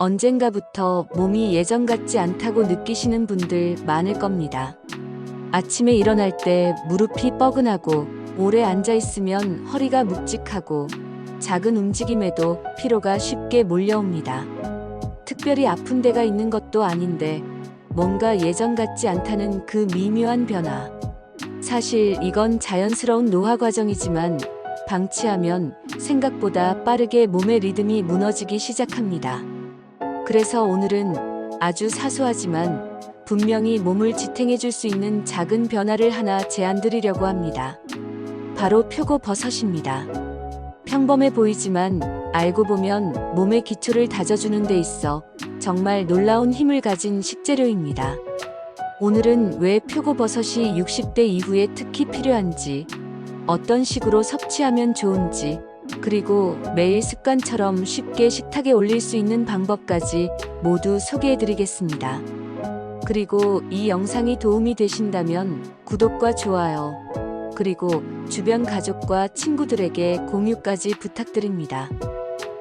언젠가부터 몸이 예전 같지 않다고 느끼시는 분들 많을 겁니다. 아침에 일어날 때 무릎이 뻐근하고 오래 앉아 있으면 허리가 묵직하고 작은 움직임에도 피로가 쉽게 몰려옵니다. 특별히 아픈 데가 있는 것도 아닌데 뭔가 예전 같지 않다는 그 미묘한 변화. 사실 이건 자연스러운 노화 과정이지만 방치하면 생각보다 빠르게 몸의 리듬이 무너지기 시작합니다. 그래서 오늘은 아주 사소하지만 분명히 몸을 지탱해 줄 수 있는 작은 변화를 하나 제안드리려고 합니다. 바로 표고버섯입니다. 평범해 보이지만 알고 보면 몸의 기초를 다져주는 데 있어 정말 놀라운 힘을 가진 식재료입니다. 오늘은 왜 표고버섯이 60대 이후에 특히 필요한지, 어떤 식으로 섭취하면 좋은지, 그리고 매일 습관처럼 쉽게 식탁에 올릴 수 있는 방법까지 모두 소개해드리겠습니다. 그리고 이 영상이 도움이 되신다면 구독과 좋아요, 그리고 주변 가족과 친구들에게 공유까지 부탁드립니다.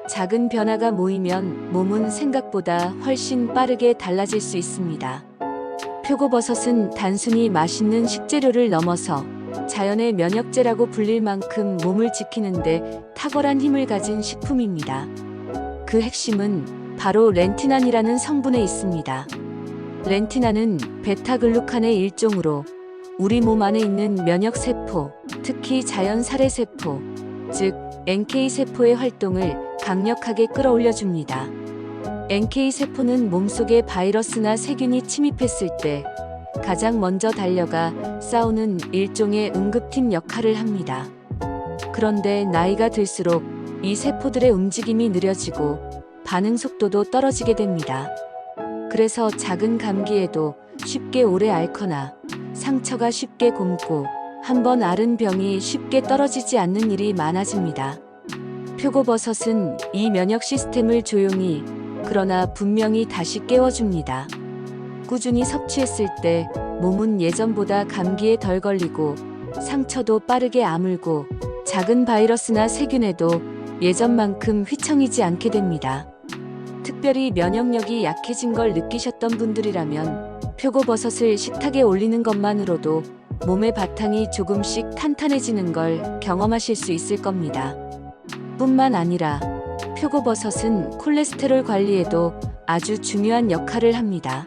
작은 변화가 모이면 몸은 생각보다 훨씬 빠르게 달라질 수 있습니다. 표고버섯은 단순히 맛있는 식재료를 넘어서 자연의 면역제라고 불릴 만큼 몸을 지키는데 탁월한 힘을 가진 식품입니다. 그 핵심은 바로 렌티난이라는 성분에 있습니다. 렌티난은 베타글루칸의 일종으로 우리 몸 안에 있는 면역세포, 특히 자연살해세포, 즉 NK세포의 활동을 강력하게 끌어올려줍니다. NK세포는 몸속에 바이러스나 세균이 침입했을 때 가장 먼저 달려가 싸우는 일종의 응급팀 역할을 합니다. 그런데 나이가 들수록 이 세포들의 움직임이 느려지고 반응 속도도 떨어지게 됩니다. 그래서 작은 감기에도 쉽게 오래 앓거나 상처가 쉽게 굼고 한번 앓은 병이 쉽게 떨어지지 않는 일이 많아집니다. 표고버섯은 이 면역 시스템을 조용히 그러나 분명히 다시 깨워줍니다. 꾸준히 섭취했을 때 몸은 예전보다 감기에 덜 걸리고 상처도 빠르게 아물고 작은 바이러스나 세균에도 예전만큼 휘청이지 않게 됩니다. 특별히 면역력이 약해진 걸 느끼셨던 분들이라면 표고버섯을 식탁에 올리는 것만으로도 몸의 바탕이 조금씩 탄탄해지는 걸 경험하실 수 있을 겁니다. 뿐만 아니라 표고버섯은 콜레스테롤 관리에도 아주 중요한 역할을 합니다.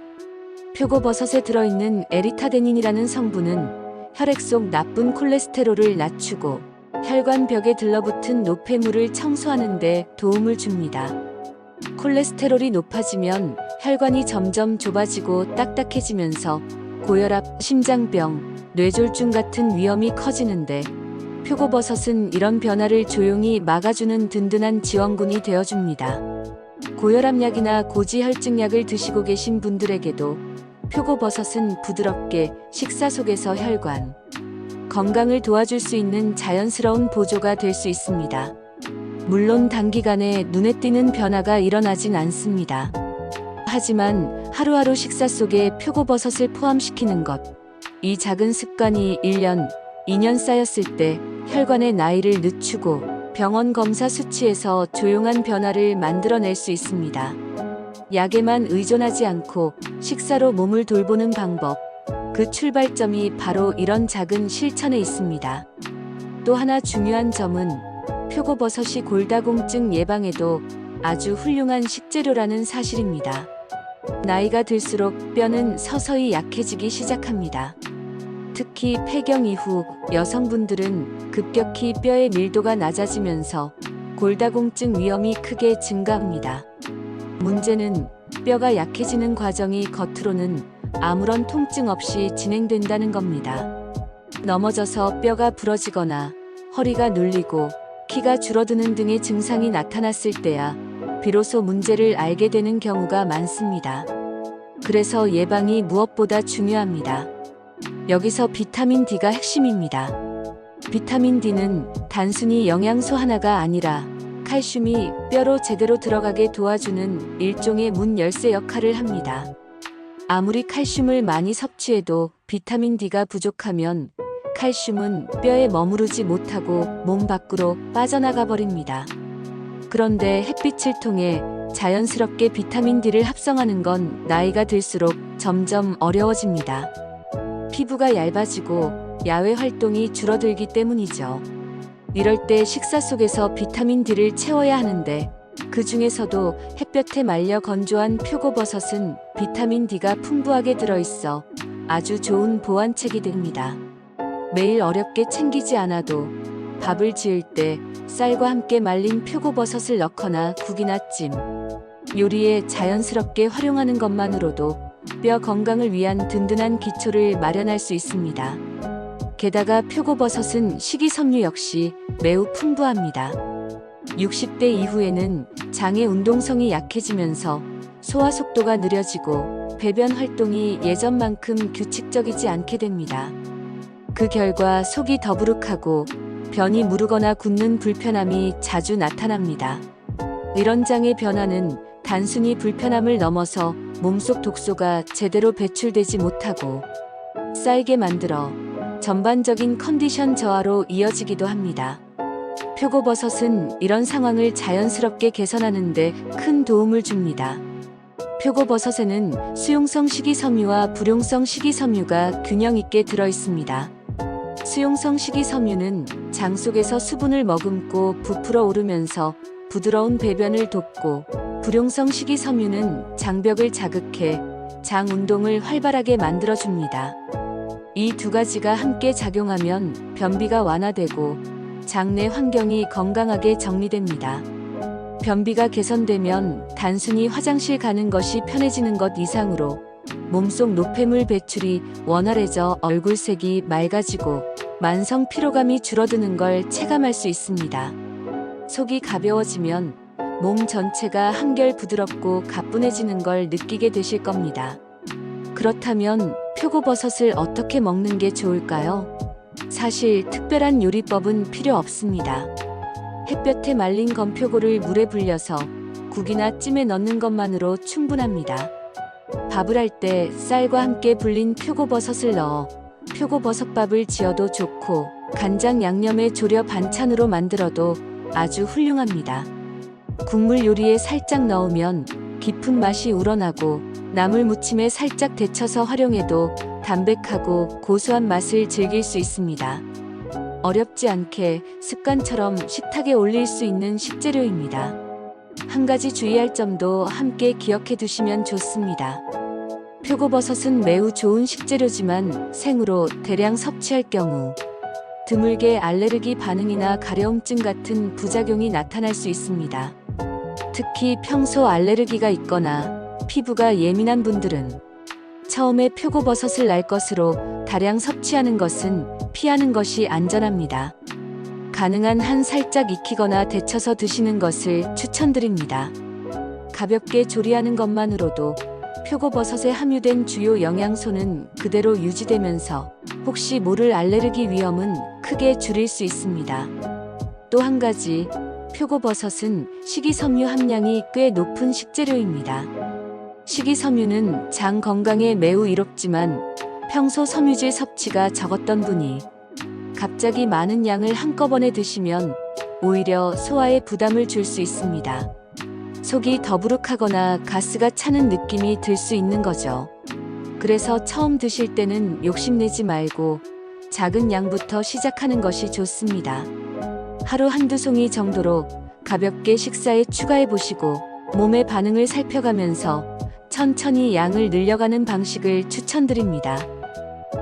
표고버섯에 들어있는 에리타데닌이라는 성분은 혈액 속 나쁜 콜레스테롤을 낮추고 혈관벽에 들러붙은 노폐물을 청소하는 데 도움을 줍니다. 콜레스테롤이 높아지면 혈관이 점점 좁아지고 딱딱해지면서 고혈압, 심장병, 뇌졸중 같은 위험이 커지는데 표고버섯은 이런 변화를 조용히 막아주는 든든한 지원군이 되어줍니다. 고혈압약이나 고지혈증약을 드시고 계신 분들에게도 표고버섯은 부드럽게 식사 속에서 혈관 건강을 도와줄 수 있는 자연스러운 보조가 될 수 있습니다. 물론 단기간에 눈에 띄는 변화가 일어나진 않습니다. 하지만 하루하루 식사 속에 표고버섯을 포함시키는 것, 이 작은 습관이 1년, 2년 쌓였을 때 혈관의 나이를 늦추고 병원 검사 수치에서 조용한 변화를 만들어낼 수 있습니다. 약에만 의존하지 않고 식사로 몸을 돌보는 방법, 그 출발점이 바로 이런 작은 실천에 있습니다. 또 하나 중요한 점은 표고버섯이 골다공증 예방에도 아주 훌륭한 식재료라는 사실입니다. 나이가 들수록 뼈는 서서히 약해지기 시작합니다. 특히 폐경 이후 여성분들은 급격히 뼈의 밀도가 낮아지면서 골다공증 위험이 크게 증가합니다. 문제는 뼈가 약해지는 과정이 겉으로는 아무런 통증 없이 진행된다는 겁니다. 넘어져서 뼈가 부러지거나 허리가 눌리고 키가 줄어드는 등의 증상이 나타났을 때야 비로소 문제를 알게 되는 경우가 많습니다. 그래서 예방이 무엇보다 중요합니다. 여기서 비타민 D가 핵심입니다. 비타민 D는 단순히 영양소 하나가 아니라 칼슘이 뼈로 제대로 들어가게 도와주는 일종의 문 열쇠 역할을 합니다. 아무리 칼슘을 많이 섭취해도 비타민 D가 부족하면 칼슘은 뼈에 머무르지 못하고 몸 밖으로 빠져나가 버립니다. 그런데 햇빛을 통해 자연스럽게 비타민 D를 합성하는 건 나이가 들수록 점점 어려워집니다. 피부가 얇아지고 야외 활동이 줄어들기 때문이죠. 이럴 때 식사 속에서 비타민 D를 채워야 하는데 그 중에서도 햇볕에 말려 건조한 표고버섯은 비타민 D가 풍부하게 들어있어 아주 좋은 보완책이 됩니다. 매일 어렵게 챙기지 않아도 밥을 지을 때 쌀과 함께 말린 표고버섯을 넣거나 국이나 찜, 요리에 자연스럽게 활용하는 것만으로도 뼈 건강을 위한 든든한 기초를 마련할 수 있습니다. 게다가 표고버섯은 식이섬유 역시 매우 풍부합니다. 60대 이후에는 장의 운동성이 약해지면서 소화 속도가 느려지고 배변 활동이 예전만큼 규칙적이지 않게 됩니다. 그 결과 속이 더부룩하고 변이 무르거나 굳는 불편함이 자주 나타납니다. 이런 장의 변화는 단순히 불편함을 넘어서 몸속 독소가 제대로 배출되지 못하고 쌓이게 만들어 전반적인 컨디션 저하로 이어지기도 합니다. 표고버섯은 이런 상황을 자연스럽게 개선하는 데 큰 도움을 줍니다. 표고버섯에는 수용성 식이섬유와 불용성 식이섬유가 균형 있게 들어 있습니다. 수용성 식이섬유는 장 속에서 수분을 머금고 부풀어 오르면서 부드러운 배변을 돕고, 불용성 식이섬유는 장벽을 자극해 장 운동을 활발하게 만들어줍니다. 이 두 가지가 함께 작용하면 변비가 완화되고 장내 환경이 건강하게 정리됩니다. 변비가 개선되면 단순히 화장실 가는 것이 편해지는 것 이상으로 몸속 노폐물 배출이 원활해져 얼굴색이 맑아지고 만성 피로감이 줄어드는 걸 체감할 수 있습니다. 속이 가벼워지면 몸 전체가 한결 부드럽고 가뿐해지는 걸 느끼게 되실 겁니다. 그렇다면 표고버섯을 어떻게 먹는 게 좋을까요? 사실 특별한 요리법은 필요 없습니다. 햇볕에 말린 건표고를 물에 불려서 국이나 찜에 넣는 것만으로 충분합니다. 밥을 할 때 쌀과 함께 불린 표고버섯을 넣어 표고버섯밥을 지어도 좋고, 간장 양념에 졸여 반찬으로 만들어도 아주 훌륭합니다. 국물 요리에 살짝 넣으면 깊은 맛이 우러나고, 나물 무침에 살짝 데쳐서 활용해도 담백하고 고소한 맛을 즐길 수 있습니다. 어렵지 않게 습관처럼 식탁에 올릴 수 있는 식재료입니다. 한 가지 주의할 점도 함께 기억해 두시면 좋습니다. 표고버섯은 매우 좋은 식재료지만 생으로 대량 섭취할 경우 드물게 알레르기 반응이나 가려움증 같은 부작용이 나타날 수 있습니다. 특히 평소 알레르기가 있거나 피부가 예민한 분들은 처음에 표고버섯을 날 것으로 다량 섭취하는 것은 피하는 것이 안전합니다. 가능한 한 살짝 익히거나 데쳐서 드시는 것을 추천드립니다. 가볍게 조리하는 것만으로도 표고버섯에 함유된 주요 영양소는 그대로 유지되면서 혹시 모를 알레르기 위험은 크게 줄일 수 있습니다. 또 한 가지, 표고버섯은 식이섬유 함량이 꽤 높은 식재료입니다. 식이섬유는 장 건강에 매우 이롭지만 평소 섬유질 섭취가 적었던 분이 갑자기 많은 양을 한꺼번에 드시면 오히려 소화에 부담을 줄 수 있습니다. 속이 더부룩하거나 가스가 차는 느낌이 들 수 있는 거죠. 그래서 처음 드실 때는 욕심내지 말고 작은 양부터 시작하는 것이 좋습니다. 하루 한두 송이 정도로 가볍게 식사에 추가해 보시고 몸의 반응을 살펴가면서 천천히 양을 늘려가는 방식을 추천드립니다.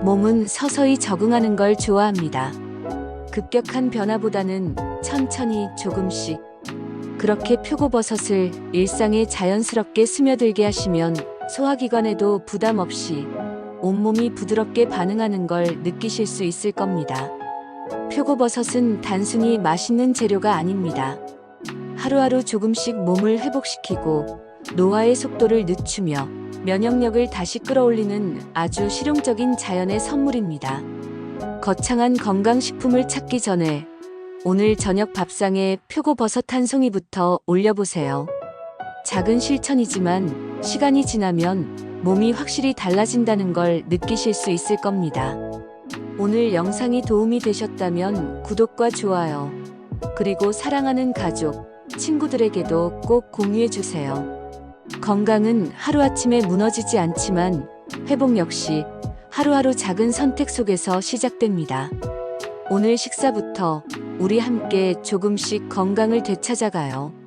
몸은 서서히 적응하는 걸 좋아합니다. 급격한 변화보다는 천천히 조금씩, 그렇게 표고버섯을 일상에 자연스럽게 스며들게 하시면 소화기관에도 부담 없이 온몸이 부드럽게 반응하는 걸 느끼실 수 있을 겁니다. 표고버섯은 단순히 맛있는 재료가 아닙니다. 하루하루 조금씩 몸을 회복시키고 노화의 속도를 늦추며 면역력을 다시 끌어올리는 아주 실용적인 자연의 선물입니다. 거창한 건강식품을 찾기 전에 오늘 저녁 밥상에 표고버섯 한 송이부터 올려보세요. 작은 실천이지만 시간이 지나면 몸이 확실히 달라진다는 걸 느끼실 수 있을 겁니다. 오늘 영상이 도움이 되셨다면 구독과 좋아요, 그리고 사랑하는 가족, 친구들에게도 꼭 공유해 주세요. 건강은 하루아침에 무너지지 않지만 회복 역시 하루하루 작은 선택 속에서 시작됩니다. 오늘 식사부터 우리 함께 조금씩 건강을 되찾아가요.